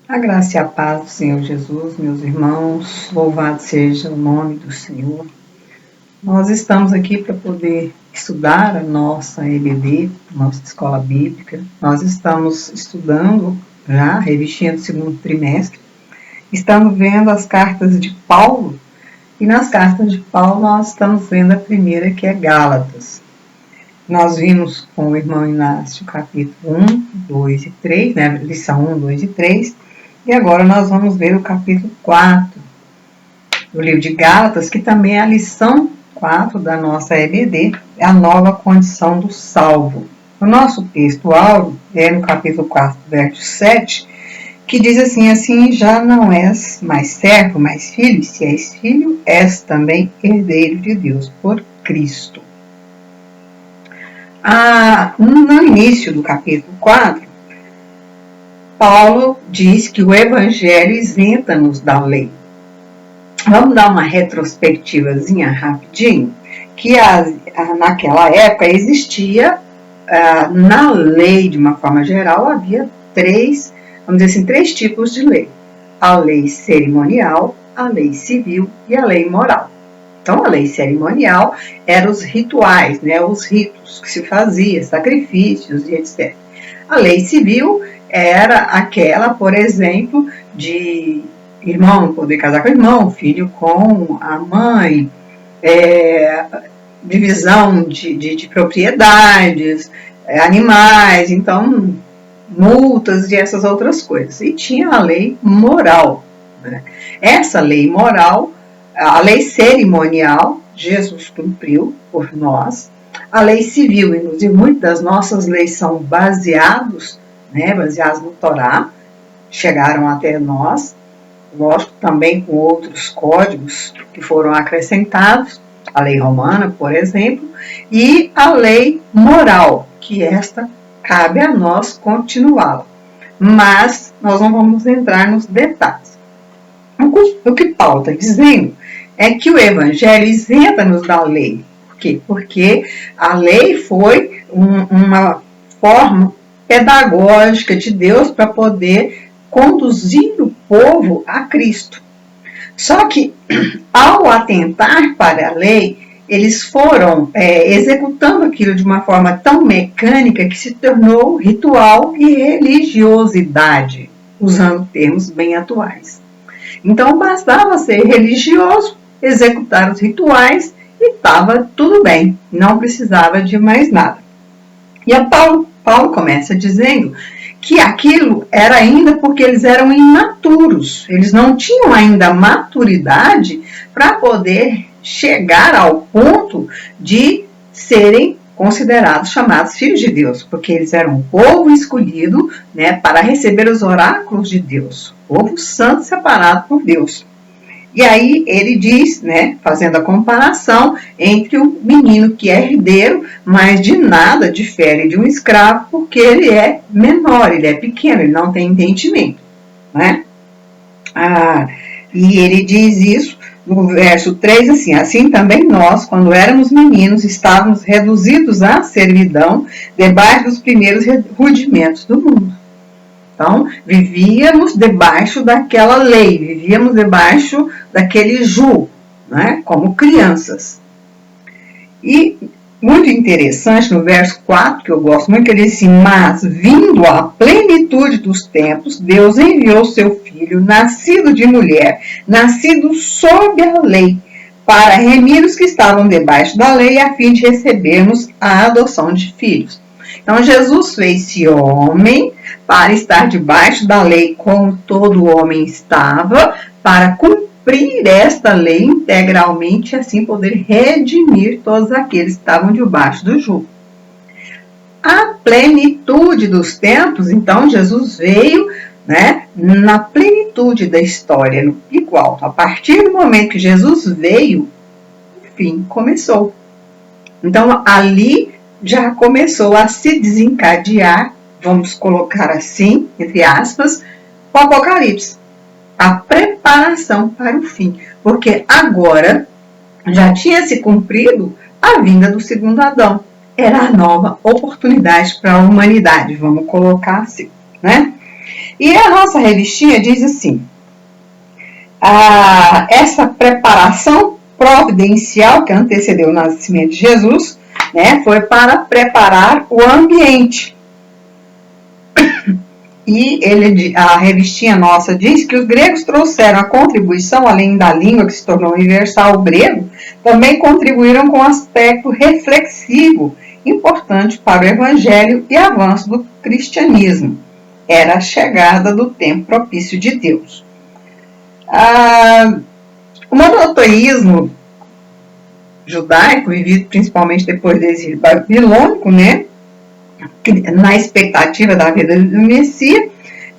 A graça e a paz do Senhor Jesus, meus irmãos, louvado seja o nome do Senhor. Nós estamos aqui para poder estudar a nossa EBD, nossa escola bíblica. Nós estamos estudando já a revistinha do segundo trimestre. Estamos vendo as cartas de Paulo, e nas cartas de Paulo nós estamos vendo a primeira, que é Gálatas. Nós vimos com o irmão Inácio capítulo 1, 2 e 3, né? Lição 1, 2 e 3. E agora nós vamos ver o capítulo 4 do livro de Gálatas, que também é a lição 4 da nossa EBD, é a nova condição do salvo. O nosso texto áureo é no capítulo 4, verso 7, que diz assim: assim já não és mais servo, mas filho, se és filho, és também herdeiro de Deus por Cristo. No início do capítulo 4, Paulo diz que o Evangelho isenta-nos da lei. Vamos dar uma retrospectivazinha rapidinho, que naquela época existia, na lei, de uma forma geral, havia três tipos de lei. A lei cerimonial, a lei civil e a lei moral. Então, a lei cerimonial eram os rituais, né, os ritos que se fazia, sacrifícios e etc. A lei civil era aquela, por exemplo, de irmão poder casar com o irmão, filho com a mãe, divisão de propriedades, animais, então multas e essas outras coisas. E tinha a lei moral, né? Essa lei moral, a lei cerimonial, Jesus cumpriu por nós. A lei civil, inclusive, muitas das nossas leis são baseadas no Torá, chegaram até nós, lógico, também com outros códigos que foram acrescentados, a lei romana, por exemplo, e a lei moral, que esta cabe a nós continuá-la. Mas nós não vamos entrar nos detalhes. O que Paulo está dizendo é que o Evangelho isenta-nos da lei. Por quê? Porque a lei foi uma forma pedagógica de Deus para poder conduzir o povo a Cristo. Só que, ao atentar para a lei, eles foram executando aquilo de uma forma tão mecânica que se tornou ritual e religiosidade, usando termos bem atuais. Então, bastava ser religioso, executar os rituais e estava tudo bem, não precisava de mais nada. E Paulo começa dizendo que aquilo era ainda porque eles eram imaturos, eles não tinham ainda maturidade para poder chegar ao ponto de serem considerados, chamados filhos de Deus, porque eles eram um povo escolhido, né, para receber os oráculos de Deus, povo santo separado por Deus. E aí ele diz, né, fazendo a comparação entre o menino que é herdeiro, mas de nada difere de um escravo, porque ele é menor, ele é pequeno, ele não tem entendimento, né? E ele diz isso no verso 3, assim também nós, quando éramos meninos, estávamos reduzidos à servidão debaixo dos primeiros rudimentos do mundo. Então, vivíamos debaixo daquela lei, vivíamos debaixo daquele jugo, né, como crianças. E muito interessante no verso 4, que eu gosto muito, que ele diz assim: mas vindo à plenitude dos tempos, Deus enviou seu Filho, nascido de mulher, nascido sob a lei, para remir os que estavam debaixo da lei, a fim de recebermos a adoção de filhos. Então, Jesus fez-se homem para estar debaixo da lei como todo homem estava, para cumprir esta lei integralmente e assim poder redimir todos aqueles que estavam debaixo do jugo. A plenitude dos tempos, então, Jesus veio, né, na plenitude da história, igual. A partir do momento que Jesus veio, o fim começou. Então, ali já começou a se desencadear, vamos colocar assim, entre aspas, o Apocalipse. A preparação para o fim. Porque agora já tinha se cumprido a vinda do segundo Adão. Era a nova oportunidade para a humanidade, vamos colocar assim, né? E a nossa revistinha diz assim: essa preparação providencial que antecedeu o nascimento de Jesus, né, foi para preparar o ambiente. E a revistinha nossa diz que os gregos trouxeram a contribuição, além da língua que se tornou universal, o grego, também contribuíram com um aspecto reflexivo importante para o evangelho e avanço do cristianismo. Era a chegada do tempo propício de Deus. O monoteísmo judaico, vivido principalmente depois do exílio babilônico, né, na expectativa da vida do Messias,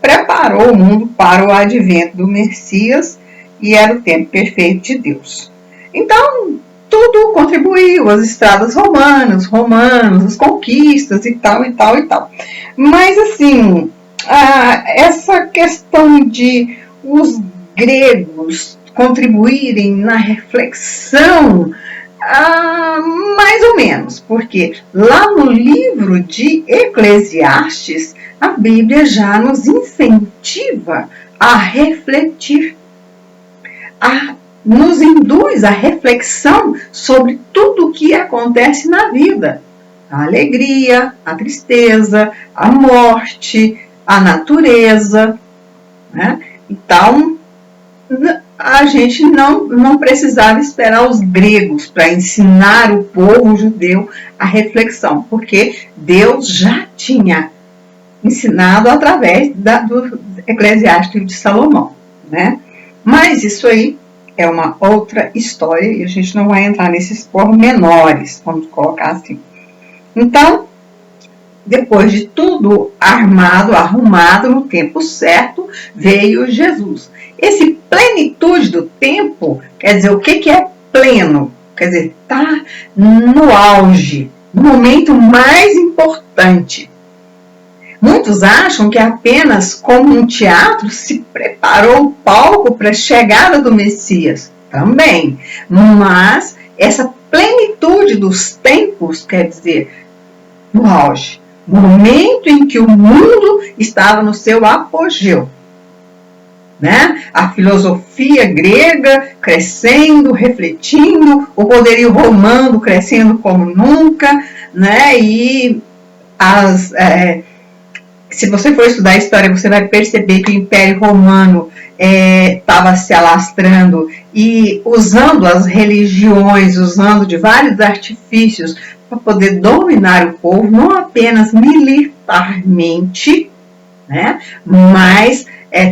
preparou o mundo para o advento do Messias e era o tempo perfeito de Deus. Então, tudo contribuiu, as estradas romanas, as conquistas e tal. Mas, assim, essa questão de os gregos contribuírem na reflexão, mais ou menos, porque lá no livro de Eclesiastes, a Bíblia já nos incentiva a refletir, nos induz à reflexão sobre tudo o que acontece na vida. A alegria, a tristeza, a morte, a natureza, né? Então, a gente não precisava esperar os gregos para ensinar o povo judeu a reflexão, porque Deus já tinha ensinado através do Eclesiástico de Salomão, né? Mas isso aí é uma outra história e a gente não vai entrar nesses pormenores, vamos colocar assim. Então, depois de tudo arrumado no tempo certo, veio Jesus. Esse plenitude do tempo, quer dizer, o que é pleno? Quer dizer, está no auge, no momento mais importante. Muitos acham que apenas como um teatro se preparou o palco para a chegada do Messias. Também. Mas essa plenitude dos tempos, quer dizer, no auge, no momento em que o mundo estava no seu apogeu. Né? A filosofia grega crescendo, refletindo, o poderio romano crescendo como nunca, né? E se você for estudar a história, você vai perceber que o Império Romano estava se alastrando e usando as religiões, usando de vários artifícios para poder dominar o povo, não apenas militarmente, né? Mas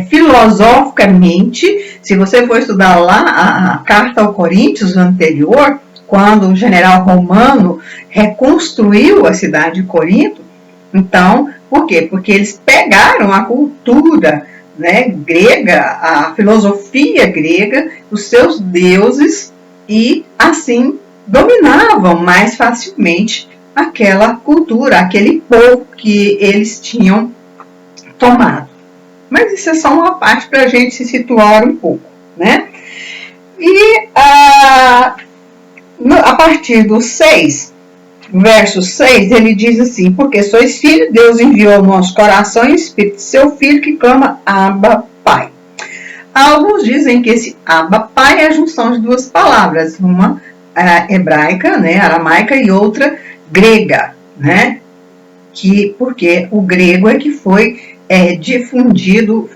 filosoficamente. Se você for estudar lá a carta aos Coríntios anterior, quando o general romano reconstruiu a cidade de Corinto, então, por quê? Porque eles pegaram a cultura, né, grega, a filosofia grega, os seus deuses, e assim dominavam mais facilmente aquela cultura, aquele povo que eles tinham tomado. Mas isso é só uma parte para a gente se situar um pouco, né? E a partir do 6, verso 6, ele diz assim: porque sois filhos, Deus enviou ao nosso coração o Espírito de seu Filho que clama Abba, Pai. Alguns dizem que esse Abba, Pai é a junção de duas palavras, uma hebraica, né, aramaica, e outra grega, né? Porque o grego é que foi difundido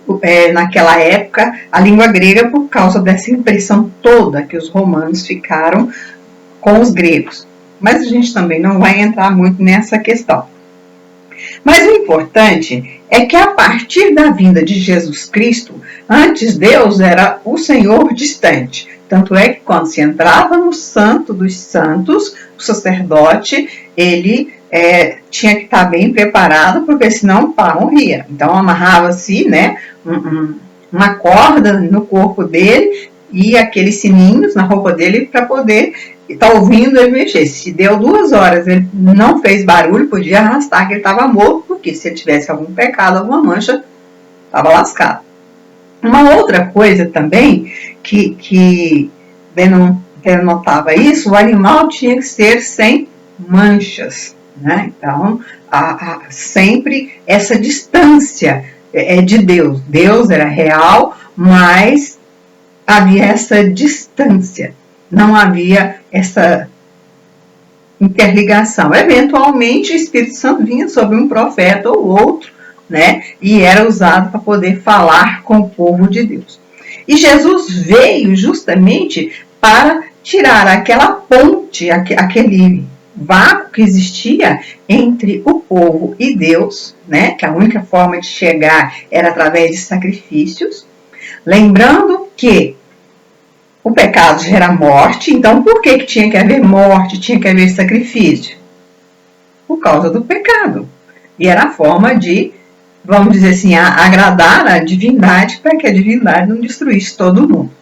naquela época, a língua grega, por causa dessa impressão toda que os romanos ficaram com os gregos. Mas a gente também não vai entrar muito nessa questão. Mas o importante é que a partir da vinda de Jesus Cristo, antes Deus era o Senhor distante. Tanto é que quando se entrava no Santo dos Santos, o sacerdote, ele tinha que estar bem preparado, porque senão o pá morria. Então amarrava-se, né, uma corda no corpo dele e aqueles sininhos na roupa dele para poder estar ouvindo ele mexer. Se deu 2 horas, ele não fez barulho, podia arrastar que ele estava morto, porque se ele tivesse algum pecado, alguma mancha, estava lascado. Uma outra coisa também que denotava isso, o animal tinha que ser sem manchas, né? Então, sempre essa distância de Deus. Deus era real, mas havia essa distância, não havia essa interligação. Eventualmente, o Espírito Santo vinha sobre um profeta ou outro, né? E era usado para poder falar com o povo de Deus. E Jesus veio justamente para tirar aquela ponte, aquele vácuo que existia entre o povo e Deus, né? Que a única forma de chegar era através de sacrifícios. Lembrando que o pecado gera morte, então por que tinha que haver morte, tinha que haver sacrifício? Por causa do pecado. E era a forma de, vamos dizer assim, agradar a divindade para que a divindade não destruísse todo mundo.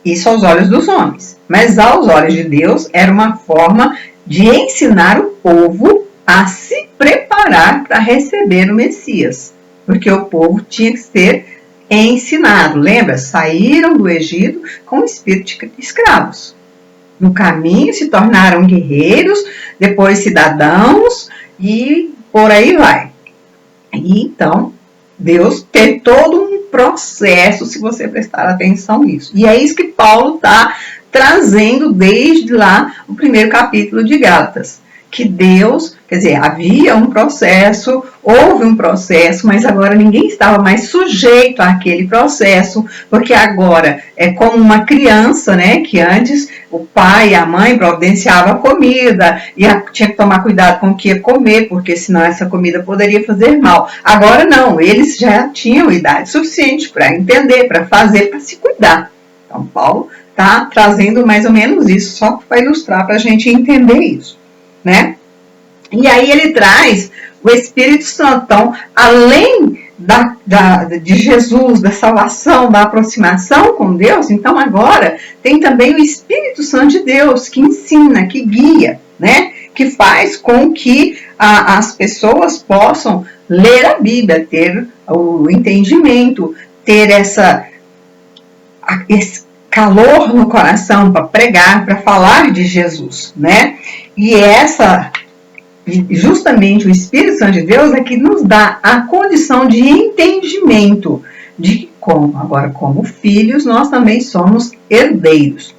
Isso aos olhos dos homens. Mas aos olhos de Deus era uma forma de ensinar o povo a se preparar para receber o Messias. Porque o povo tinha que ser ensinado. Lembra? Saíram do Egito com o espírito de escravos. No caminho se tornaram guerreiros, depois cidadãos e por aí vai. E então, Deus tem todo um processo, se você prestar atenção nisso. E é isso que Paulo está trazendo desde lá o primeiro capítulo de Gálatas. Que Deus, quer dizer, havia um processo, houve um processo, mas agora ninguém estava mais sujeito àquele processo, porque agora é como uma criança, né, que antes o pai e a mãe providenciavam a comida, e tinha que tomar cuidado com o que ia comer, porque senão essa comida poderia fazer mal. Agora não, eles já tinham idade suficiente para entender, para fazer, para se cuidar. Então Paulo está trazendo mais ou menos isso, só para ilustrar, para a gente entender isso. Né? E aí ele traz o Espírito Santo. Então, além de Jesus, da salvação, da aproximação com Deus, então agora tem também o Espírito Santo de Deus que ensina, que guia, né? Que faz com que as pessoas possam ler a Bíblia, ter o entendimento, ter esse calor no coração para pregar, para falar de Jesus, né? E justamente o Espírito Santo de Deus é que nos dá a condição de entendimento de que, como filhos, nós também somos herdeiros.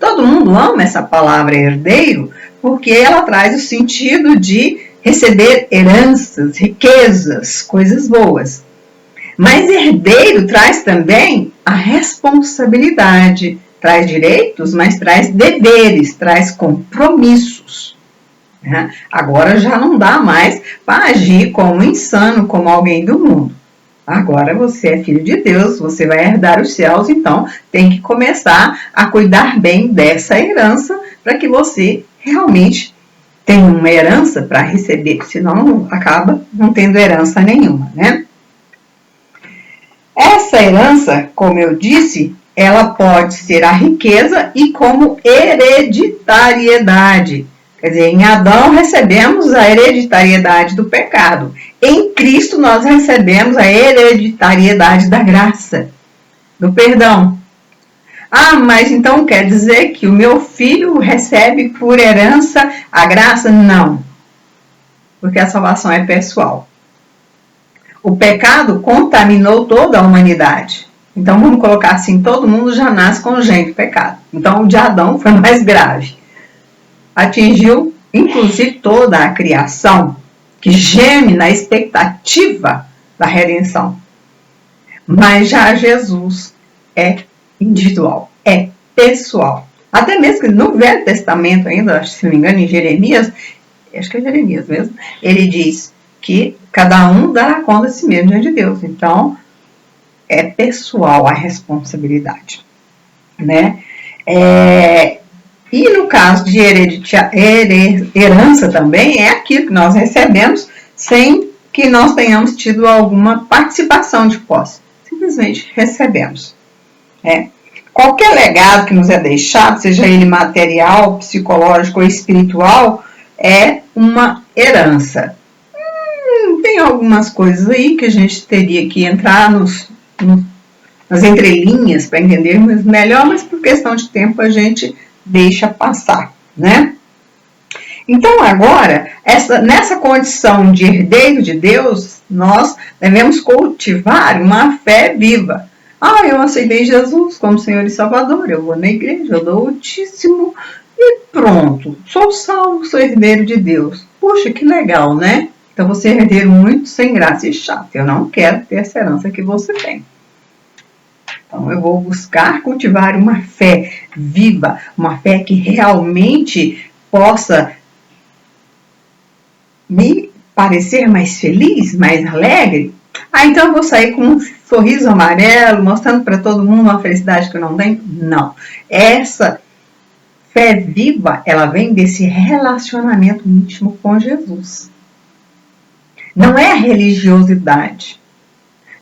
Todo mundo ama essa palavra herdeiro porque ela traz o sentido de receber heranças, riquezas, coisas boas. Mas herdeiro traz também a responsabilidade, traz direitos, mas traz deveres, traz compromissos. Né? Agora já não dá mais para agir como insano, como alguém do mundo. Agora você é filho de Deus, você vai herdar os céus, então tem que começar a cuidar bem dessa herança para que você realmente tenha uma herança para receber, senão acaba não tendo herança nenhuma, né? Essa herança, como eu disse, ela pode ser a riqueza e como hereditariedade. Quer dizer, em Adão recebemos a hereditariedade do pecado. Em Cristo nós recebemos a hereditariedade da graça, do perdão. Ah, mas então quer dizer que o meu filho recebe por herança a graça? Não, porque a salvação é pessoal. O pecado contaminou toda a humanidade. Então, vamos colocar assim, todo mundo já nasce congênito de pecado. Então, o de Adão foi mais grave. Atingiu, inclusive, toda a criação, que geme na expectativa da redenção. Mas já Jesus é individual, é pessoal. Até mesmo que no Velho Testamento ainda, se não me engano, em Jeremias, acho que é Jeremias mesmo, ele diz que cada um dará conta de si mesmo diante de Deus. Então, é pessoal a responsabilidade, né? E no caso de herança também, é aquilo que nós recebemos sem que nós tenhamos tido alguma participação de posse. Simplesmente recebemos. Qualquer legado que nos é deixado, seja ele material, psicológico ou espiritual, é uma herança. Tem algumas coisas aí que a gente teria que entrar nas entrelinhas para entendermos melhor, mas por questão de tempo a gente deixa passar, né? Então agora, nessa condição de herdeiro de Deus, nós devemos cultivar uma fé viva. Eu aceitei Jesus como Senhor e Salvador, eu vou na igreja, eu dou o dízimo e pronto, sou salvo, sou herdeiro de Deus. Puxa, que legal, né? Então você é herdeiro muito sem graça e chato. Eu não quero ter essa herança que você tem. Então eu vou buscar cultivar uma fé viva, uma fé que realmente possa me parecer mais feliz, mais alegre. Então eu vou sair com um sorriso amarelo, mostrando para todo mundo uma felicidade que eu não tenho? Não. Essa fé viva, ela vem desse relacionamento íntimo com Jesus. Não é a religiosidade.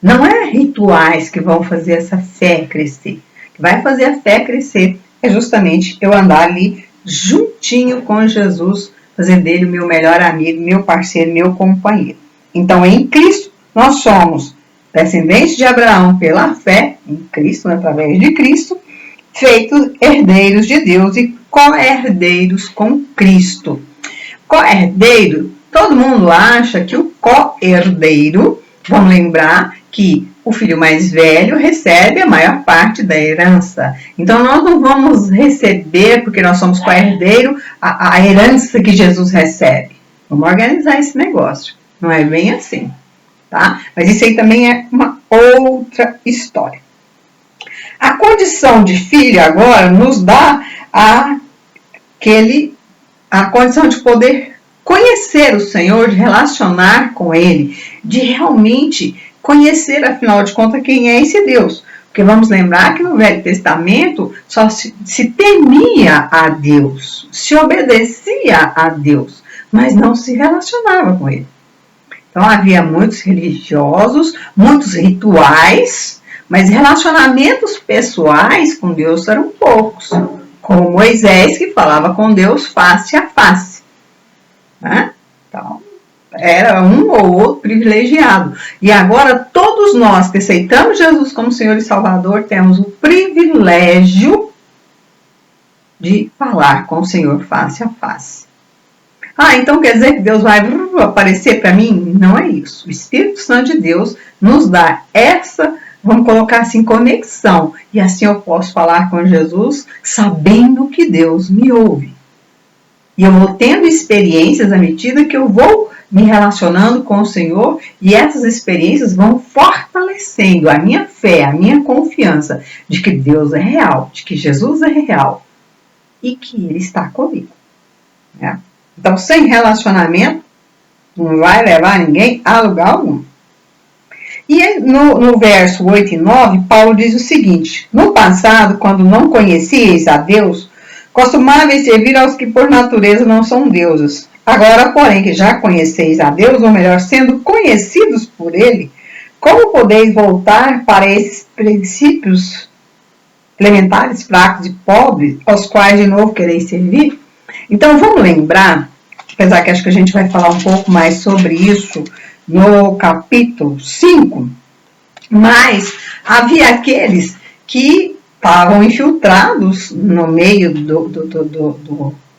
Não é rituais que vão fazer essa fé crescer. O que vai fazer a fé crescer é justamente eu andar ali juntinho com Jesus, fazer dele o meu melhor amigo, meu parceiro, meu companheiro. Então, em Cristo, nós somos descendentes de Abraão pela fé, em Cristo, através de Cristo, feitos herdeiros de Deus e co-herdeiros com Cristo. Co-herdeiro, todo mundo acha que o co-herdeiro, vamos lembrar que o filho mais velho recebe a maior parte da herança. Então, nós não vamos receber, porque nós somos co-herdeiro, a herança que Jesus recebe. Vamos organizar esse negócio. Não é bem assim, tá? Mas isso aí também é uma outra história. A condição de filho agora nos dá a condição de poder conhecer o Senhor, de relacionar com Ele, de realmente conhecer, afinal de contas, quem é esse Deus. Porque vamos lembrar que no Velho Testamento só se temia a Deus, se obedecia a Deus, mas não se relacionava com Ele. Então havia muitos religiosos, muitos rituais, mas relacionamentos pessoais com Deus eram poucos. Como Moisés, que falava com Deus face a face. Né? Então, era um ou outro privilegiado. E agora, todos nós que aceitamos Jesus como Senhor e Salvador, temos o privilégio de falar com o Senhor face a face. Então quer dizer que Deus vai aparecer para mim? Não é isso. O Espírito Santo de Deus nos dá essa, vamos colocar assim, conexão. E assim eu posso falar com Jesus sabendo que Deus me ouve. E eu vou tendo experiências à medida que eu vou me relacionando com o Senhor, e essas experiências vão fortalecendo a minha fé, a minha confiança de que Deus é real, de que Jesus é real e que Ele está comigo. Né? Então, sem relacionamento, não vai levar ninguém a lugar algum. E no verso 8 e 9, Paulo diz o seguinte: no passado, quando não conhecieis a Deus, costumáveis servir aos que por natureza não são deuses. Agora, porém, que já conheceis a Deus, ou melhor, sendo conhecidos por Ele, como podeis voltar para esses princípios elementares, fracos e pobres, aos quais de novo quereis servir? Então, vamos lembrar, apesar que acho que a gente vai falar um pouco mais sobre isso no capítulo 5, mas havia aqueles que estavam infiltrados no meio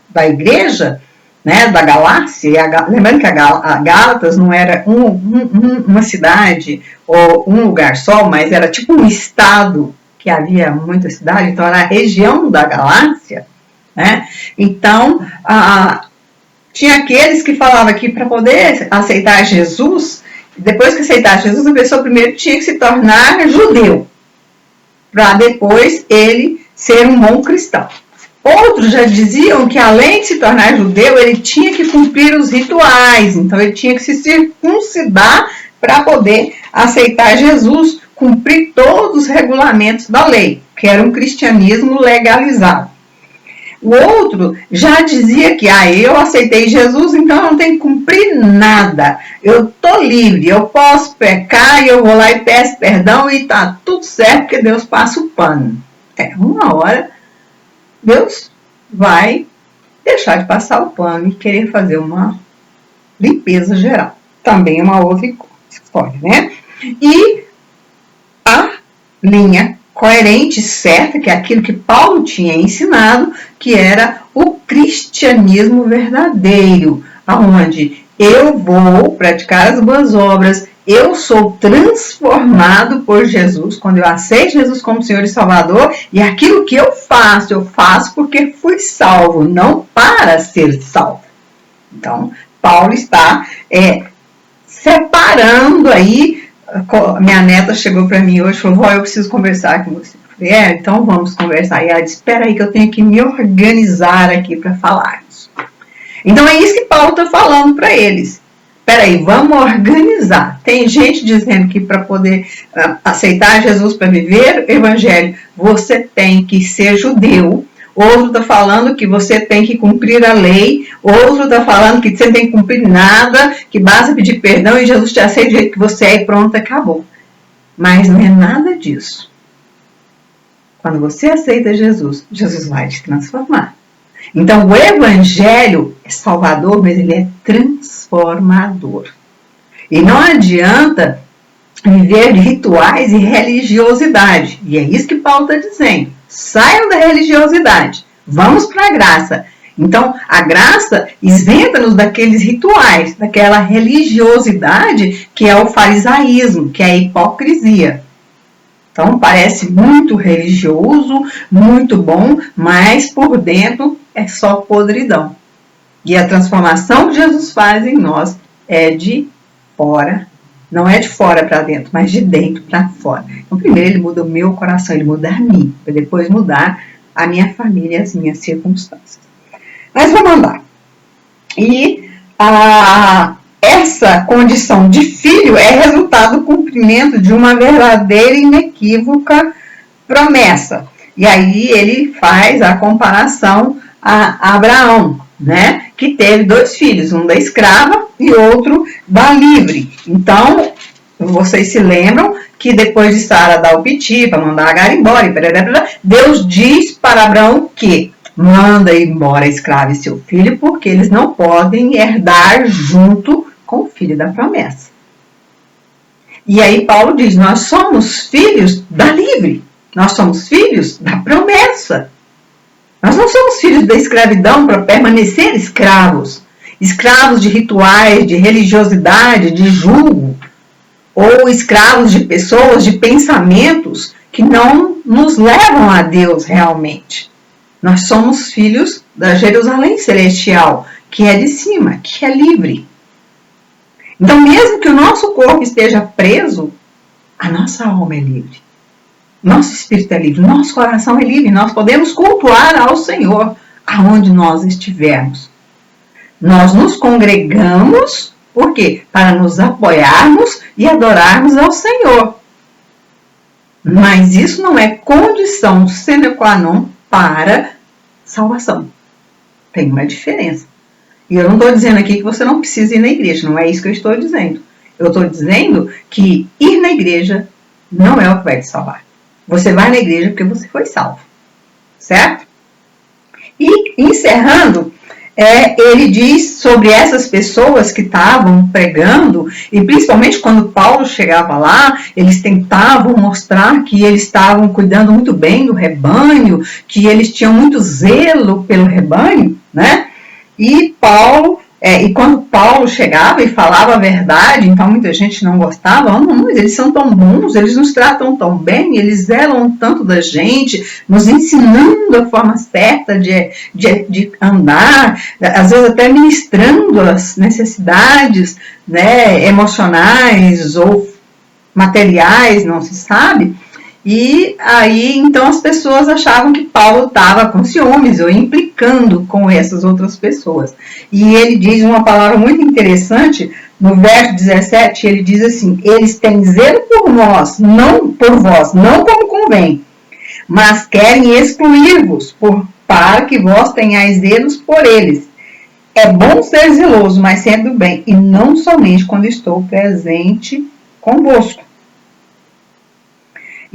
da igreja, né, da Galácia. Lembrando que a Gálatas não era uma cidade ou um lugar só, mas era tipo um estado que havia muita cidade, então era a região da Galácia, né? Então, tinha aqueles que falavam que para poder aceitar Jesus, depois que aceitar Jesus, a pessoa primeiro tinha que se tornar judeu, para depois ele ser um bom cristão. Outros já diziam que além de se tornar judeu, ele tinha que cumprir os rituais, então ele tinha que se circuncidar para poder aceitar Jesus, cumprir todos os regulamentos da lei, que era um cristianismo legalizado. O outro já dizia que eu aceitei Jesus, então eu não tenho que cumprir nada. Eu estou livre, eu posso pecar e eu vou lá e peço perdão e está tudo certo, porque Deus passa o pano. Uma hora Deus vai deixar de passar o pano e querer fazer uma limpeza geral. Também é uma outra história, né? E a linha coerente, certa, que é aquilo que Paulo tinha ensinado, que era o cristianismo verdadeiro, aonde eu vou praticar as boas obras, eu sou transformado por Jesus, quando eu aceito Jesus como Senhor e Salvador, e aquilo que eu faço porque fui salvo, não para ser salvo. Então, Paulo está separando aí. Minha neta chegou para mim hoje e falou: vó, eu preciso conversar com você. Eu falei: então vamos conversar. E ela disse: espera aí que eu tenho que me organizar aqui para falar isso. Então é isso que Paulo está falando para eles. Espera aí, vamos organizar. Tem gente dizendo que para poder aceitar Jesus para viver o evangelho, você tem que ser judeu. Outro está falando que você tem que cumprir a lei. Outro está falando que você não tem que cumprir nada, que basta pedir perdão e Jesus te aceita do jeito que você é e pronto, acabou. Mas não é nada disso. Quando você aceita Jesus, Jesus vai te transformar. Então, o evangelho é salvador, mas ele é transformador. E não adianta viver de rituais e religiosidade. E é isso que Paulo está dizendo. Saiam da religiosidade. Vamos para a graça. Então, a graça isenta-nos daqueles rituais, daquela religiosidade que é o farisaísmo, que é a hipocrisia. Então, parece muito religioso, muito bom, mas por dentro é só podridão. E a transformação que Jesus faz em nós é de fora, não é de fora para dentro, mas de dentro para fora. Então, primeiro ele muda o meu coração, ele muda a mim, para depois mudar a minha família e as minhas circunstâncias. Mas vamos lá. E essa condição de filho é resultado do cumprimento de uma verdadeira e inequívoca promessa. E aí ele faz a comparação a Abraão, né, que teve 2 filhos, um da escrava e outro da livre. Então, vocês se lembram que depois de Sara dar o piti para mandar Agar embora, Deus diz para Abraão que manda embora a escrava e seu filho, porque eles não podem herdar junto com o filho da promessa. E aí Paulo diz: nós somos filhos da livre, nós somos filhos da promessa. Nós não somos filhos da escravidão para permanecer escravos, escravos de rituais, de religiosidade, de julgo, ou escravos de pessoas, de pensamentos que não nos levam a Deus realmente. Nós somos filhos da Jerusalém celestial, que é de cima, que é livre. Então, mesmo que o nosso corpo esteja preso, a nossa alma é livre. Nosso espírito é livre, nosso coração é livre. Nós podemos cultuar ao Senhor aonde nós estivermos. Nós nos congregamos, por quê? Para nos apoiarmos e adorarmos ao Senhor. Mas isso não é condição sine qua non para salvação. Tem uma diferença. E eu não estou dizendo aqui que você não precisa ir na igreja, não é isso que eu estou dizendo. Eu estou dizendo que ir na igreja não é o que vai te salvar. Você vai na igreja porque você foi salvo. Certo? E encerrando, ele diz sobre essas pessoas que estavam pregando, e principalmente quando Paulo chegava lá, eles tentavam mostrar que eles estavam cuidando muito bem do rebanho, que eles tinham muito zelo pelo rebanho, né? E quando Paulo chegava e falava a verdade, então muita gente não gostava. Não, eles são tão bons, eles nos tratam tão bem, eles zelam tanto da gente, nos ensinando a forma certa de andar, às vezes até ministrando as necessidades, né, emocionais ou materiais, não se sabe. E aí, então, as pessoas achavam que Paulo estava com ciúmes ou implicando com essas outras pessoas. E ele diz uma palavra muito interessante, no verso 17, ele diz assim: eles têm zelo por nós, não por vós, não como convém, mas querem excluir-vos, para que vós tenhais zelos por eles. É bom ser zeloso, mas sempre do bem, e não somente quando estou presente convosco.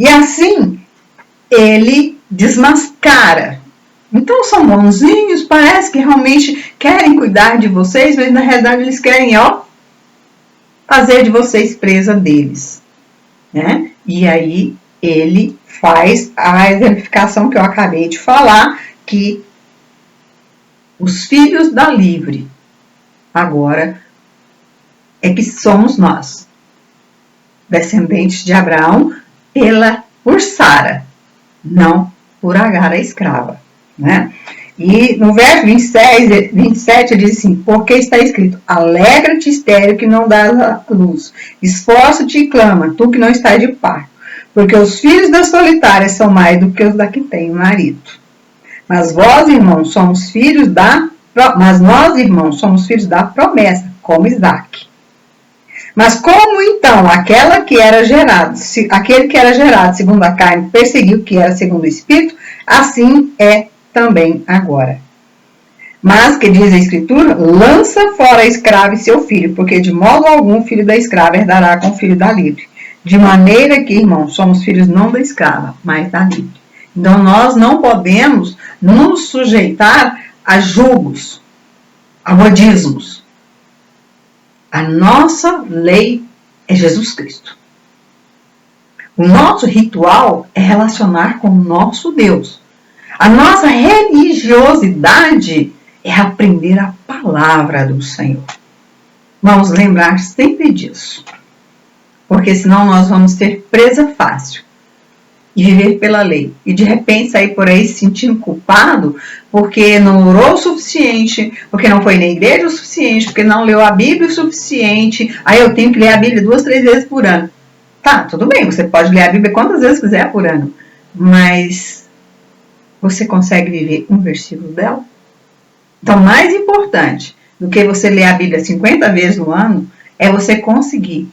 E assim, ele desmascara. Então, são bonzinhos, parece que realmente querem cuidar de vocês, mas na realidade eles querem, fazer de vocês presa deles. Né? E aí, ele faz a exemplificação que eu acabei de falar, que os filhos da livre. Agora é que somos nós, descendentes de Abraão por Sara, não por Agar a escrava, né? E no verso 27 diz assim, porque está escrito, alegra-te, estéril, que não dás a luz, esforça-te e clama, tu que não estás de parto, porque os filhos das solitárias são mais do que os da que têm marido. Mas nós, irmãos, somos filhos da promessa, como Isaque. Mas como então aquele que era gerado segundo a carne perseguiu o que era segundo o Espírito, assim é também agora. Mas, que diz a Escritura, lança fora a escrava e seu filho, porque de modo algum o filho da escrava herdará com o filho da livre. De maneira que, irmãos, somos filhos não da escrava, mas da livre. Então, nós não podemos nos sujeitar a julgos, a modismos. A nossa lei é Jesus Cristo. O nosso ritual é relacionar com o nosso Deus. A nossa religiosidade é aprender a palavra do Senhor. Vamos lembrar sempre disso. Porque senão nós vamos ter presa fácil e viver pela lei. E de repente sair por aí se sentindo culpado porque não orou o suficiente, porque não foi na igreja o suficiente, porque não leu a Bíblia o suficiente. Aí eu tenho que ler a Bíblia 2, 3 vezes por ano. Tá, tudo bem, você pode ler a Bíblia quantas vezes quiser por ano. Mas você consegue viver um versículo dela? Então, mais importante do que você ler a Bíblia 50 vezes no ano é você conseguir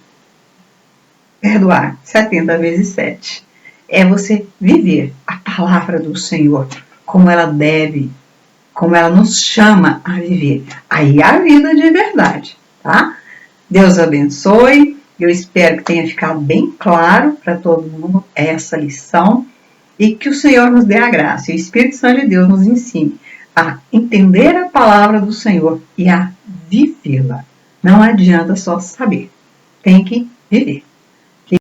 perdoar 70 vezes 7. É você viver a palavra do Senhor como ela deve, como ela nos chama a viver. Aí a vida de verdade, tá? Deus abençoe. Eu espero que tenha ficado bem claro para todo mundo essa lição e que o Senhor nos dê a graça e o Espírito Santo de Deus nos ensine a entender a palavra do Senhor e a vivê-la. Não adianta só saber, tem que viver.